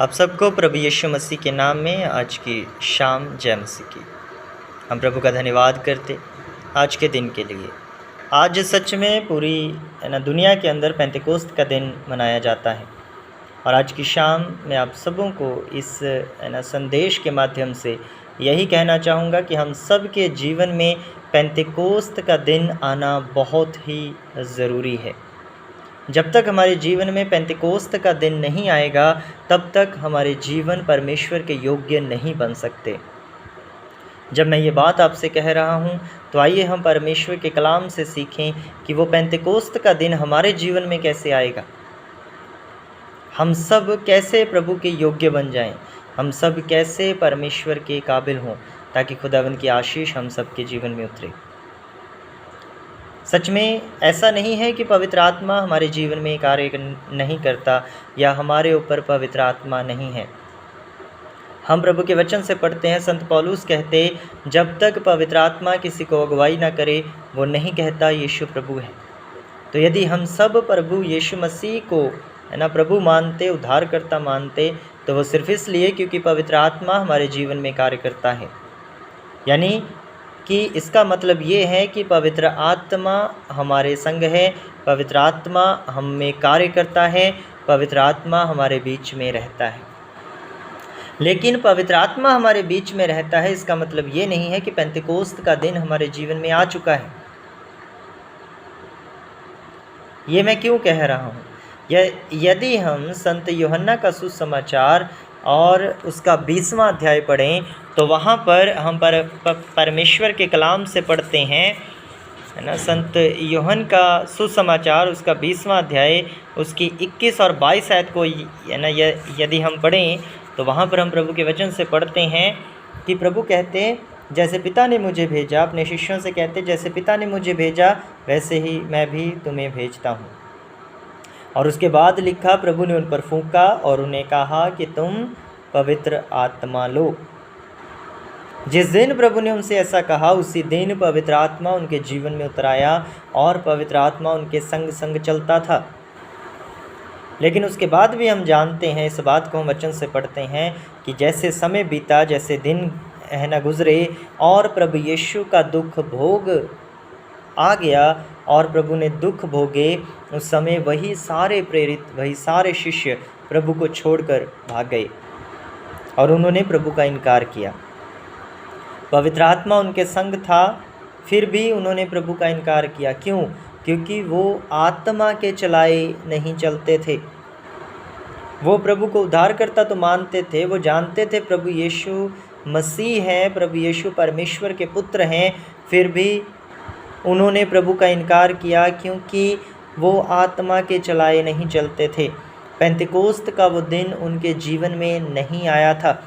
आप सबको प्रभु यीशु मसीह के नाम में आज की शाम जय मसीह की। हम प्रभु का धन्यवाद करते आज के दिन के लिए। आज सच में पूरी दुनिया के अंदर पेंतेकोस्त का दिन मनाया जाता है और आज की शाम मैं आप सबों को इस संदेश के माध्यम से यही कहना चाहूँगा कि हम सब के जीवन में पेंतेकोस्त का दिन आना बहुत ही ज़रूरी है। जब तक हमारे जीवन में पेंतेकोस्त का दिन नहीं आएगा तब तक हमारे जीवन परमेश्वर के योग्य नहीं बन सकते। जब मैं ये बात आपसे कह रहा हूँ तो आइए हम परमेश्वर के कलाम से सीखें कि वो पेंतेकोस्त का दिन हमारे जीवन में कैसे आएगा, हम सब कैसे प्रभु के योग्य बन जाएं, हम सब कैसे परमेश्वर के काबिल हों ताकि खुदावंद की आशीष हम सब के जीवन में उतरे। सच में ऐसा नहीं है कि पवित्र आत्मा हमारे जीवन में कार्य नहीं करता या हमारे ऊपर पवित्र आत्मा नहीं है। हम प्रभु के वचन से पढ़ते हैं, संत पौलुस कहते जब तक पवित्र आत्मा किसी को अगुवाई ना करे वो नहीं कहता यीशु प्रभु है। तो यदि हम सब प्रभु यीशु मसीह को प्रभु मानते, उद्धारकर्ता मानते, तो वो सिर्फ इसलिए क्योंकि पवित्र आत्मा हमारे जीवन में कार्य करता है। यानी कि इसका मतलब ये है कि पवित्र आत्मा हमारे संग है, पवित्र आत्मा हम में कार्य करता है, पवित्र आत्मा हमारे बीच में रहता है। लेकिन पवित्र आत्मा हमारे बीच में रहता है इसका मतलब ये नहीं है कि पेंतेकोस्त का दिन हमारे जीवन में आ चुका है। ये मैं क्यों कह रहा हूँ? यदि हम संत यूहन्ना का सुसमाचार और उसका 20वां अध्याय पढ़ें तो वहाँ पर हम परमेश्वर के कलाम से पढ़ते हैं, है ना। संत यूहन्ना का सुसमाचार उसका 20वां अध्याय उसकी 21 और 22 आयत को है ना यदि हम पढ़ें तो वहाँ पर हम प्रभु के वचन से पढ़ते हैं कि प्रभु कहते जैसे पिता ने मुझे भेजा, अपने शिष्यों से कहते जैसे पिता ने मुझे भेजा वैसे ही मैं भी तुम्हें भेजता हूँ। और उसके बाद लिखा, प्रभु ने उन पर फूंका और उन्हें कहा कि तुम पवित्र आत्मा लो। जिस दिन प्रभु ने उनसे ऐसा कहा उसी दिन पवित्र आत्मा उनके जीवन में उतर आया और पवित्र आत्मा उनके संग संग चलता था। लेकिन उसके बाद भी हम जानते हैं, इस बात को हम वचन से पढ़ते हैं कि जैसे समय बीता, जैसे दिन है ना गुजरे और प्रभु यीशु का दुख भोग आ गया और प्रभु ने दुख भोगे, उस समय वही सारे प्रेरित, वही सारे शिष्य प्रभु को छोड़कर भाग गए और उन्होंने प्रभु का इनकार किया। पवित्र आत्मा उनके संग था फिर भी उन्होंने प्रभु का इनकार किया। क्यों? क्योंकि वो आत्मा के चलाए नहीं चलते थे। वो प्रभु को उद्धारकर्ता तो मानते थे, वो जानते थे प्रभु यीशु मसीह है, प्रभु यीशु परमेश्वर के पुत्र हैं, फिर भी उन्होंने प्रभु का इनकार किया क्योंकि वो आत्मा के चलाए नहीं चलते थे। पेंतेकोस्त का वो दिन उनके जीवन में नहीं आया था।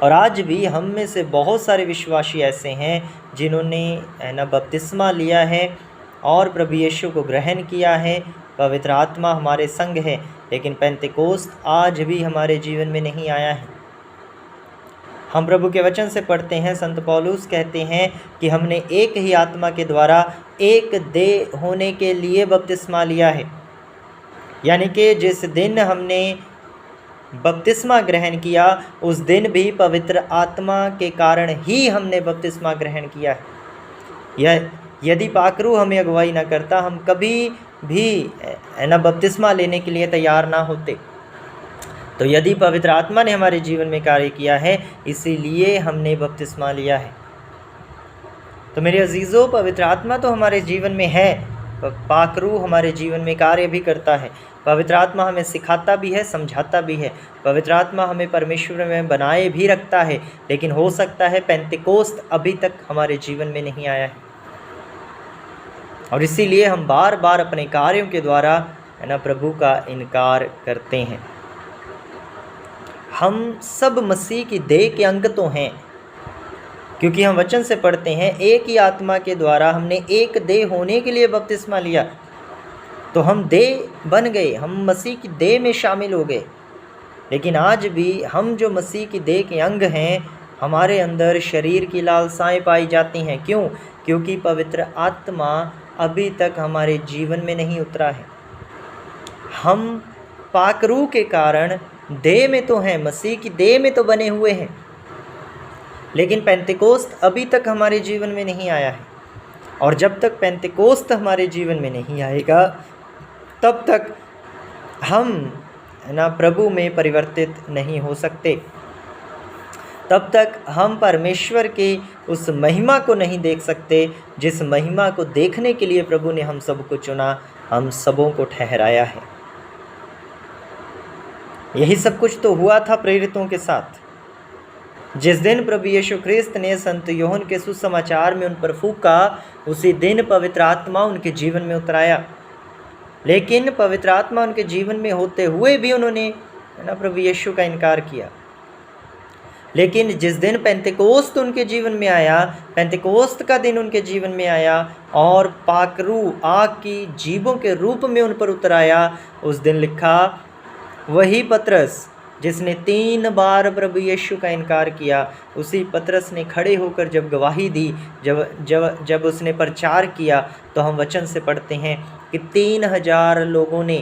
और आज भी हम में से बहुत सारे विश्वासी ऐसे हैं जिन्होंने है ना बपतिस्मा लिया है और प्रभु यीशु को ग्रहण किया है, पवित्र आत्मा हमारे संग है, लेकिन पेंतेकोस्त आज भी हमारे जीवन में नहीं आया है। हम प्रभु के वचन से पढ़ते हैं, संत पौलुस कहते हैं कि हमने एक ही आत्मा के द्वारा एक देह होने के लिए बपतिस्मा लिया है। यानी कि जिस दिन हमने बपतिस्मा ग्रहण किया उस दिन भी पवित्र आत्मा के कारण ही हमने बपतिस्मा ग्रहण किया है। यदि पाकरू हमें अगुवाई ना करता हम कभी भी है ना बपतिस्मा लेने के लिए तैयार ना होते। तो यदि पवित्र आत्मा ने हमारे जीवन में कार्य किया है इसीलिए हमने बपतिस्मा लिया है। तो मेरे अजीज़ों, पवित्र आत्मा तो हमारे जीवन में है, पाकरू हमारे जीवन में कार्य भी करता है। पवित्र आत्मा हमें सिखाता भी है, समझाता भी है। पवित्र आत्मा हमें परमेश्वर में बनाए भी रखता है, लेकिन हो सकता है पेंतेकोस्त अभी तक हमारे जीवन में नहीं आया है और इसीलिए हम बार बार अपने कार्यों के द्वारा है ना प्रभु का इनकार करते हैं। हम सब मसीह की देह के अंग तो हैं, क्योंकि हम वचन से पढ़ते हैं एक ही आत्मा के द्वारा हमने एक देह होने के लिए बपतिस्मा लिया, तो हम देह बन गए, हम मसीह की देह में शामिल हो गए। लेकिन आज भी हम जो मसीह की देह के अंग हैं हमारे अंदर शरीर की लालसाएं पाई जाती हैं। क्यों? क्योंकि पवित्र आत्मा अभी तक हमारे जीवन में नहीं उतरा है। हम पाकरू के कारण देह में तो हैं, मसीह की देह में तो बने हुए हैं, लेकिन पेंतेकोस्त अभी तक हमारे जीवन में नहीं आया है। और जब तक पेंतेकोस्त हमारे जीवन में नहीं आएगा तब तक हम ना प्रभु में परिवर्तित नहीं हो सकते, तब तक हम परमेश्वर की उस महिमा को नहीं देख सकते जिस महिमा को देखने के लिए प्रभु ने हम सबको चुना, हम सबों को ठहराया है। यही सब कुछ तो हुआ था प्रेरितों के साथ। जिस दिन प्रभु यीशु ख्रिस्त ने संत यूहन्ना के सुसमाचार में उन पर फूंका, उसी दिन पवित्र आत्मा उनके जीवन में उतराया। लेकिन पवित्र आत्मा उनके जीवन में होते हुए भी उन्होंने प्रभु यीशु का इनकार किया। लेकिन जिस दिन पेंतेकोस्त उनके जीवन में आया, पेंतेकोस्त का दिन उनके जीवन में आया और पाकरू आग की जीभों के रूप में उन पर उतर आया, उस दिन लिखा, वही पतरस जिसने 3 बार प्रभु यीशु का इनकार किया, उसी पतरस ने खड़े होकर जब गवाही दी, जब उसने प्रचार किया, तो हम वचन से पढ़ते हैं कि 3000 लोगों ने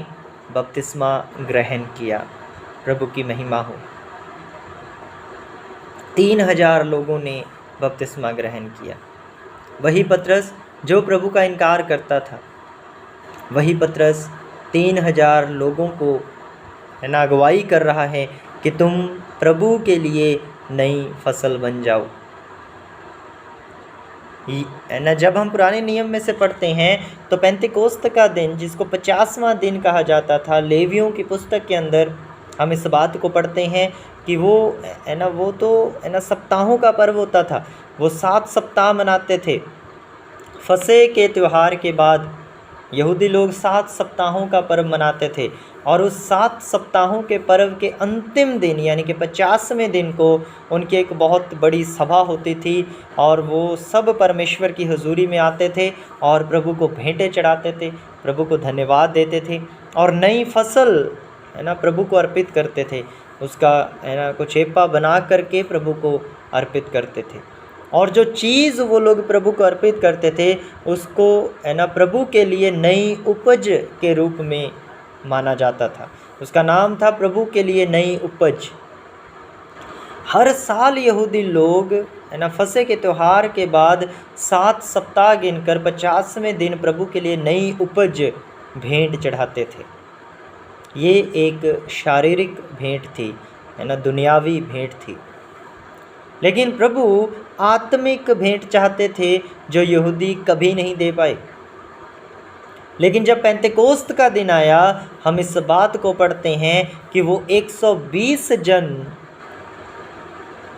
बपतिस्मा ग्रहण किया। प्रभु की महिमा हो। 3000 लोगों ने बपतिस्मा ग्रहण किया। वही पतरस जो प्रभु का इनकार करता था, वही पतरस 3000 लोगों को अगुवाई कर रहा है कि तुम प्रभु के लिए नई फसल बन जाओ। जब हम पुराने नियम में से पढ़ते हैं तो पेंतेकोस्त का दिन, जिसको 50वां दिन कहा जाता था, लेवियों की पुस्तक के अंदर हम इस बात को पढ़ते हैं कि वो तो सप्ताहों का पर्व होता था। वो 7 सप्ताह मनाते थे। फसह के त्यौहार के बाद यहूदी लोग 7 सप्ताहों का पर्व मनाते थे, और उस 7 सप्ताहों के पर्व के अंतिम दिन यानी कि 50वें दिन को उनकी एक बहुत बड़ी सभा होती थी, और वो सब परमेश्वर की हुजूरी में आते थे और प्रभु को भेंटें चढ़ाते थे, प्रभु को धन्यवाद देते थे और नई फसल प्रभु को अर्पित करते थे। उसका कुछ एपा बना करके प्रभु को अर्पित करते थे, और जो चीज़ वो लोग प्रभु को अर्पित करते थे उसको प्रभु के लिए नई उपज के रूप में माना जाता था। उसका नाम था प्रभु के लिए नई उपज। हर साल यहूदी लोग फसह के त्यौहार के बाद 7 सप्ताह गिनकर 50वें दिन प्रभु के लिए नई उपज भेंट चढ़ाते थे। ये एक शारीरिक भेंट थी, दुनियावी भेंट थी। लेकिन प्रभु आत्मिक भेंट चाहते थे जो यहूदी कभी नहीं दे पाए। लेकिन जब पेंतेकोस्त का दिन आया, हम इस बात को पढ़ते हैं कि वो 120 जन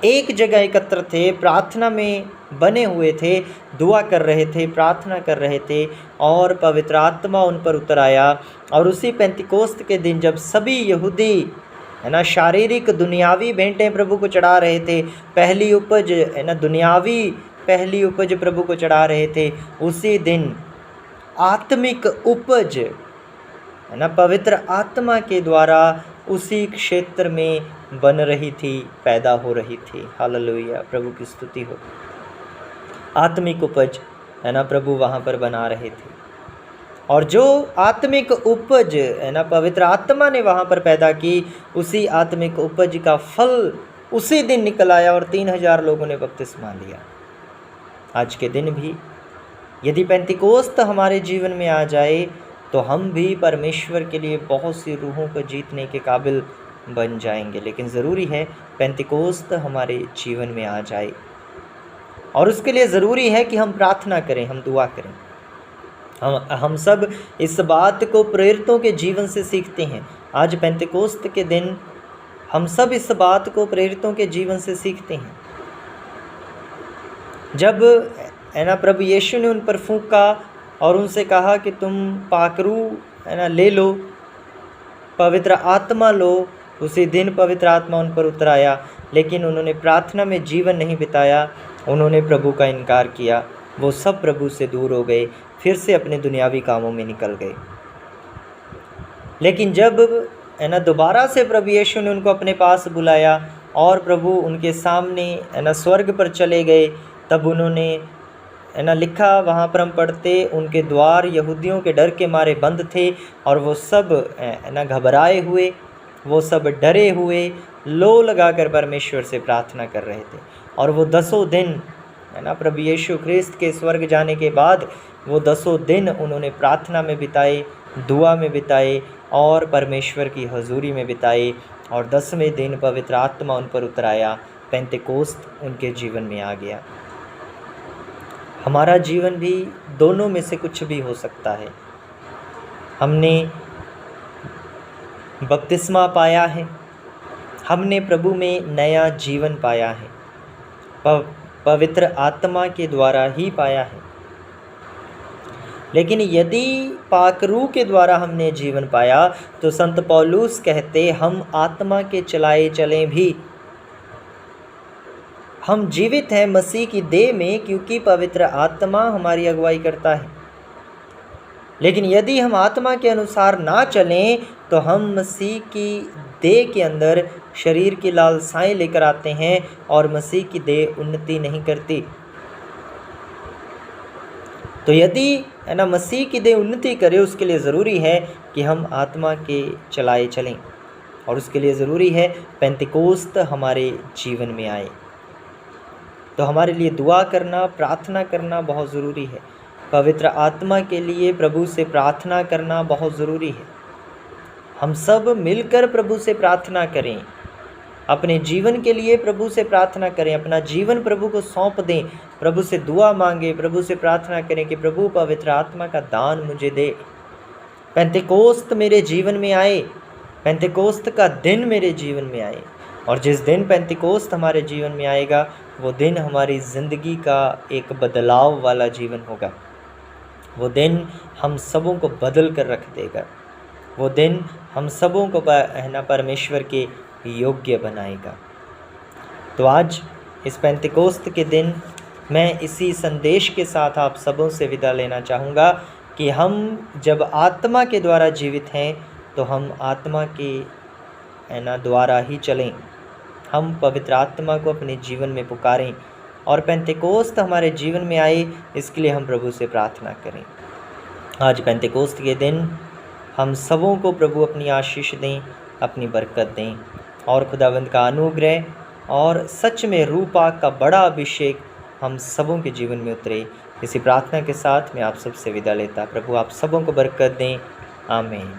एक जगह एकत्र थे, प्रार्थना में बने हुए थे, दुआ कर रहे थे, प्रार्थना कर रहे थे, और पवित्र आत्मा उन पर उतर आया। और उसी पेंतेकोस्त के दिन जब सभी यहूदी शारीरिक दुनियावी भेंटें प्रभु को चढ़ा रहे थे, पहली उपज दुनियावी पहली उपज प्रभु को चढ़ा रहे थे, उसी दिन आत्मिक उपज पवित्र आत्मा के द्वारा उसी क्षेत्र में बन रही थी, पैदा हो रही थी। हालेलुया, प्रभु की स्तुति हो। आत्मिक उपज प्रभु वहाँ पर बना रहे थे, और जो आत्मिक उपज पवित्र आत्मा ने वहाँ पर पैदा की, उसी आत्मिक उपज का फल उसी दिन निकल आया और 3000 लोगों ने बपतिस्मा लिया। आज के दिन भी यदि पेंतेकोस्त हमारे जीवन में आ जाए तो हम भी परमेश्वर के लिए बहुत सी रूहों को जीतने के काबिल बन जाएंगे। लेकिन ज़रूरी है पेंतेकोस्त हमारे जीवन में आ जाए, और उसके लिए ज़रूरी है कि हम प्रार्थना करें, हम दुआ करें। हम सब इस बात को प्रेरितों के जीवन से सीखते हैं। आज पेंतेकोस्त के दिन हम सब इस बात को प्रेरितों के जीवन से सीखते हैं। जब प्रभु यीशु ने उन पर फूंका और उनसे कहा कि तुम पाकरू ले लो, पवित्र आत्मा लो, उसी दिन पवित्र आत्मा उन पर उतर आया। लेकिन उन्होंने प्रार्थना में जीवन नहीं बिताया, उन्होंने प्रभु का इनकार किया, वो सब प्रभु से दूर हो गए, फिर से अपने दुनियावी कामों में निकल गए। लेकिन जब दोबारा से प्रभु यीशु ने उनको अपने पास बुलाया और प्रभु उनके सामने स्वर्ग पर चले गए, तब उन्होंने लिखा, वहाँ पर हम पढ़ते, उनके द्वार यहूदियों के डर के मारे बंद थे और वो सब घबराए हुए वो सब डरे हुए लो लगाकर परमेश्वर से प्रार्थना कर रहे थे। और वो 10 दिन, है ना, प्रभु यीशु ख्रिस्त के स्वर्ग जाने के बाद वो 10 दिन उन्होंने प्रार्थना में बिताए, दुआ में बिताए और परमेश्वर की हजूरी में बिताए। और 10वें दिन पवित्र आत्मा उन पर उतर आया, पेंतेकोस्त उनके जीवन में आ गया। हमारा जीवन भी दोनों में से कुछ भी हो सकता है। हमने बपतिस्मा पाया है, हमने प्रभु में नया जीवन पाया है, पवित्र आत्मा के द्वारा ही पाया है। लेकिन यदि पाकरू के द्वारा हमने जीवन पाया तो संत पौलुस कहते हम आत्मा के चलाए चलें भी। हम जीवित हैं मसीह की देह में, क्योंकि पवित्र आत्मा हमारी अगुवाई करता है। लेकिन यदि हम आत्मा के अनुसार ना चलें तो हम मसीह की देह के अंदर शरीर की लालसाएं लेकर आते हैं और मसीह की देह उन्नति नहीं करती। तो यदि, है ना, मसीह की देह उन्नति करे, उसके लिए ज़रूरी है कि हम आत्मा के चलाए चलें, और उसके लिए ज़रूरी है पेंतिकोस्त हमारे जीवन में आए। तो हमारे लिए दुआ करना, प्रार्थना करना बहुत ज़रूरी है। पवित्र आत्मा के लिए प्रभु से प्रार्थना करना बहुत ज़रूरी है। हम सब मिलकर प्रभु से प्रार्थना करें, अपने जीवन के लिए प्रभु से प्रार्थना करें, अपना जीवन प्रभु को सौंप दें, प्रभु से दुआ मांगे, प्रभु से प्रार्थना करें कि प्रभु पवित्र आत्मा का दान मुझे दे, पेंतेकोस्त मेरे जीवन में आए, पेंतेकोस्त का दिन मेरे जीवन में आए। और जिस दिन पेंतेकोस्त हमारे जीवन में आएगा वो दिन हमारी ज़िंदगी का एक बदलाव वाला जीवन होगा। वो दिन हम सबों को बदल कर रख देगा। वो दिन हम सबों को, है ना, परमेश्वर के योग्य बनाएगा। तो आज इस पेंतिकोस्त के दिन मैं इसी संदेश के साथ आप सबों से विदा लेना चाहूँगा कि हम जब आत्मा के द्वारा जीवित हैं तो हम आत्मा के, है ना, द्वारा ही चलें। हम पवित्र आत्मा को अपने जीवन में पुकारें और पेंतिकोस्त हमारे जीवन में आए, इसके लिए हम प्रभु से प्रार्थना करें। आज पेंतिकोस्त के दिन हम सबों को प्रभु अपनी आशीष दें, अपनी बरकत दें, और खुदावंद का अनुग्रह और सच में रूपा का बड़ा अभिषेक हम सबों के जीवन में उतरे। इसी प्रार्थना के साथ मैं आप सबसे विदा लेता। प्रभु आप सबों को बरकत दें। आमीन।